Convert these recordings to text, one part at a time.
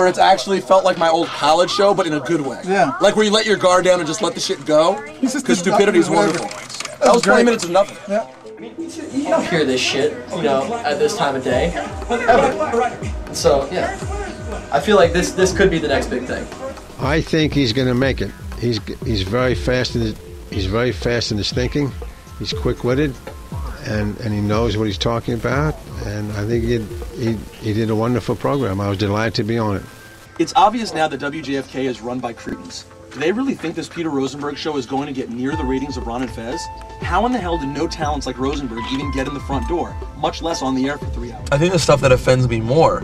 where it's actually felt like my old college show, but in a good way. Yeah. Like where you let your guard down and just let the shit go. Because stupidity is wonderful. That was 20 minutes of nothing. Yeah. You don't hear this shit, you know, at this time of day, ever. So yeah, I feel like this could be the next big thing. I think he's going to make it. He's very fast in his thinking. He's quick-witted, and he knows what he's talking about. And I think he did a wonderful program. I was delighted to be on it. It's obvious now that WJFK is run by cretins. Do they really think this Peter Rosenberg show is going to get near the ratings of Ron and Fez? How in the hell did no talents like Rosenberg even get in the front door, much less on the air for 3 hours? I think the stuff that offends me more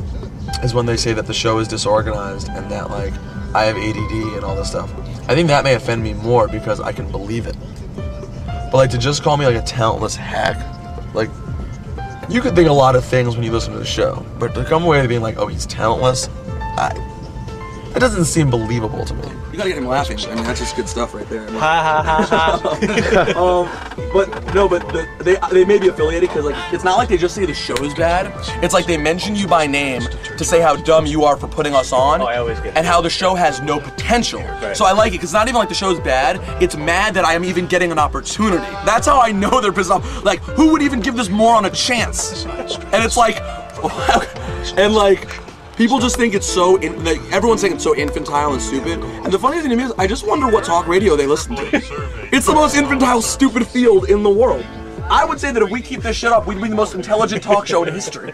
is when they say that the show is disorganized and that, like, I have ADD and all this stuff. I think that may offend me more because I can believe it. But, like, to just call me, like, a talentless hack, like, you could think a lot of things when you listen to the show, but to come away being like, oh, he's talentless, it doesn't seem believable to me. You gotta get him laughing. I mean, that's just good stuff right there. Ha ha ha ha. But they may be affiliated because, like, it's not like they just say the show is bad. It's like they mention you by name to say how dumb you are for putting us on, and how the show has no potential. Right. So I like it because it's not even like the show's bad. It's mad that I am even getting an opportunity. That's how I know they're pissed off. Like, who would even give this moron a chance? And it's like, and like. People just think it's so, like, everyone's saying it's so infantile and stupid. And the funny thing to me is, I just wonder what talk radio they listen to. It's the most infantile, stupid field in the world. I would say that if we keep this shit up, we'd be the most intelligent talk show in history.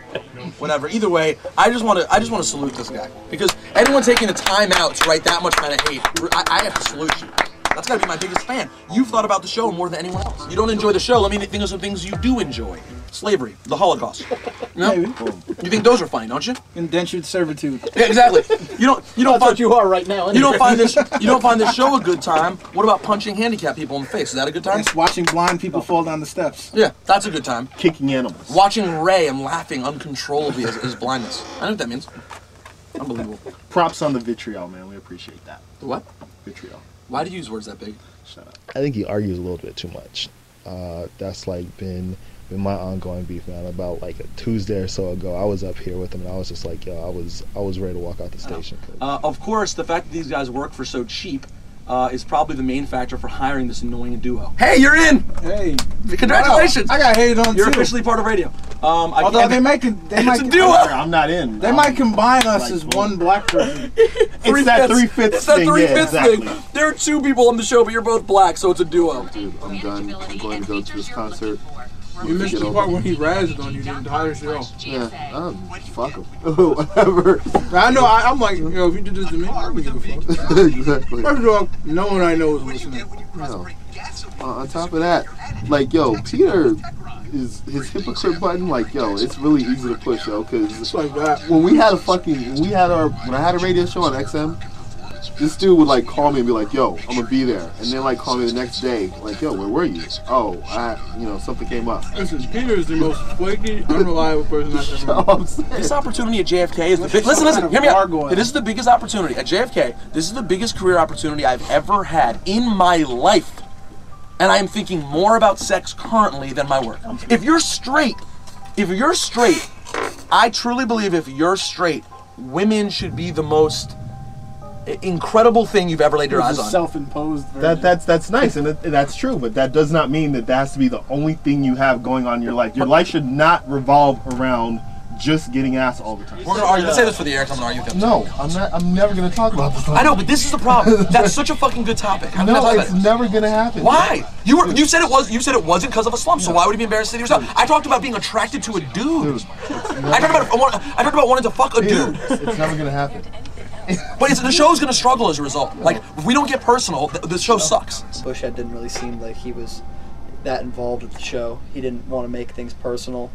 Whatever. Either way, I just want to salute this guy because anyone taking the time out to write that much kind of hate, I have to salute you. That's gotta be my biggest fan. You've thought about the show more than anyone else. You don't enjoy the show. Let me think of some things you do enjoy. Slavery, the Holocaust. You know? Maybe. You think those are funny, don't you? Indentured servitude. Yeah, exactly. You don't That's what you are right now. Anyway. You don't find this show a good time. What about punching handicapped people in the face? Is that a good time? Yes, watching blind people fall down the steps. Yeah, that's a good time. Kicking animals. Watching Ray and laughing uncontrollably at his blindness. I know what that means. Unbelievable. Props on the vitriol, man. We appreciate that. The what? Vitriol. Why do you use words that big? Shut up. I think he argues a little bit too much. That's like been my ongoing beef, man. About like a Tuesday or so ago, I was up here with him, and I was just like, yo, I was ready to walk out the station. Of course, the fact that these guys work for so cheap is probably the main factor for hiring this annoying duo. Hey, you're in! Hey. Congratulations! Wow. I got hated on You're too. officially part of radio. Although they might it's a duo! I'm not in. They might combine us as one black person. It's that 3/5 It's that thing. 3/5 Yeah, exactly. thing. There are two people on the show, but you're both black, so it's a duo. Dude, I'm done. I'm going to go to this concert. You missed the part when he razzed on you the entire show. Yeah, fuck him. Whatever. I know, I'm like, yo, if you did this to me, I wouldn't give a fuck. Exactly. First of all, no one I know is listening. No. On top of that, like, yo, Peter is his hypocrite button. Like, yo, it's really easy to push, yo, because It's like that. when I had a radio show on XM, this dude would like call me and be like, yo, I'm gonna be there, and then like call me the next day, like, yo, where were you? Oh, something came up. Listen, Peter is the most flaky, unreliable person I've ever met. This opportunity at JFK is the big. Listen, hear me out. This is the biggest opportunity at JFK. This is the biggest career opportunity I've ever had in my life, and I am thinking more about sex currently than my work. If you're straight, I truly believe if you're straight, women should be the most incredible thing you've ever laid your eyes on. Self-imposed. That's nice, and that's true. But that does not mean that has to be the only thing you have going on in your life. Your life should not revolve around just getting ass all the time. We're gonna argue. Let's say this for the air. I'm gonna argue with them. No, I'm not. I'm never gonna talk about this. I know, but this is the problem. That's such a fucking good topic. How can I talk about it's it? never gonna happen. Why? You said it wasn't because of a slump. So why would you be embarrassed to say yourself? I talked about being attracted to a dude. I talked about wanting to fuck a dude. It's never gonna happen. But the show's gonna struggle as a result. Like, if we don't get personal, the show sucks. Bushhead didn't really seem like he was that involved with the show. He didn't want to make things personal,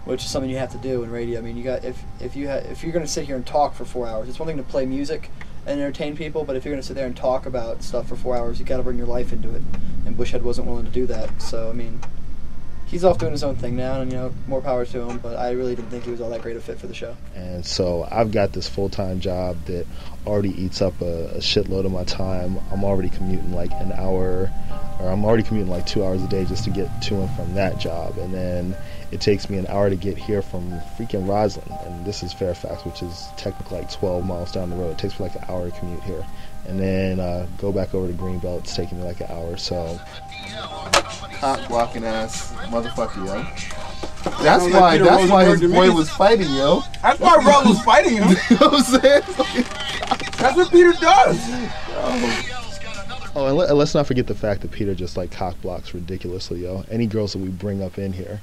which is something you have to do in radio. I mean, you got if you're gonna sit here and talk for 4 hours, it's one thing to play music and entertain people, but if you're gonna sit there and talk about stuff for 4 hours, you got to bring your life into it. And Bushhead wasn't willing to do that. So I mean, he's off doing his own thing now, and more power to him. But I really didn't think he was all that great a fit for the show. And so I've got this full-time job that already eats up a shitload of my time. I'm already commuting like an hour, or I'm already commuting like 2 hours a day just to get to and from that job. And then it takes me an hour to get here from freaking Roslyn, and this is Fairfax, which is technically like 12 miles down the road. It takes me like an hour to commute here, and then go back over to Greenbelt. It's taking me like an hour. So Hot blocking ass motherfucker, yo. That's why his boy was fighting, yo. That's why Rob was fighting him. You know what I'm saying? That's what Peter does. Oh, and let's not forget the fact that Peter just like cock blocks ridiculously, yo. Any girls that we bring up in here,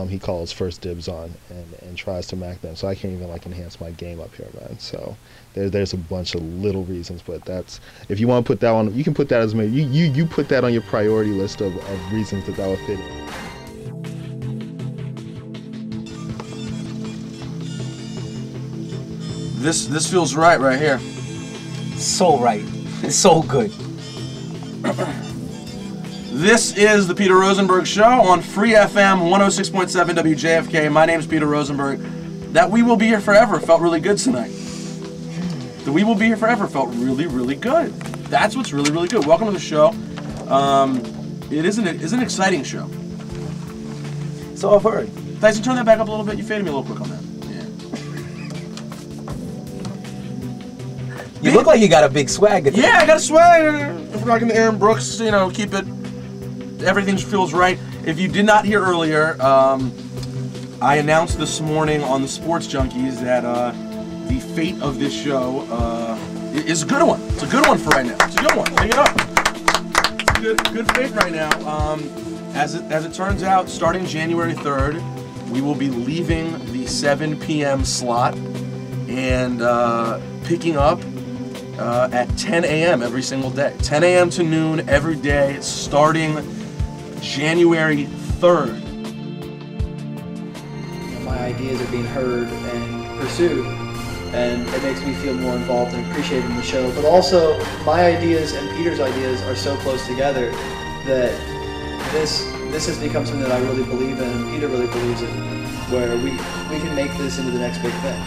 he calls first dibs on and tries to mac them. So I can't even like enhance my game up here, man. So there's a bunch of little reasons, but that's, if you want to put that on, you can put that as maybe you put that on your priority list of reasons that would fit in. This feels right here. So right. It's so good. This is the Peter Rosenberg Show on Free FM 106.7 WJFK. My name's Peter Rosenberg. That we will be here forever felt really good tonight. The we will be here forever felt really, really good. That's what's really, really good. Welcome to the show. It is an exciting show. So I've heard. Tyson, turn that back up a little bit. You faded me a little quick on that. You look like you got a big swag. Yeah, I got a swag. I'm rocking the Aaron Brooks, keep it, everything feels right. If you did not hear earlier, I announced this morning on the Sports Junkies that the fate of this show is a good one. It's a good one for right now. It's a good one. Pick it up. It's a good fate right now. As it turns out, starting January 3rd, we will be leaving the 7 p.m. slot and picking up at 10 a.m. every single day. 10 a.m. to noon every day, starting January 3rd. My ideas are being heard and pursued, and it makes me feel more involved and appreciated in the show. But also, my ideas and Peter's ideas are so close together that this has become something that I really believe in, and Peter really believes in, where we can make this into the next big thing.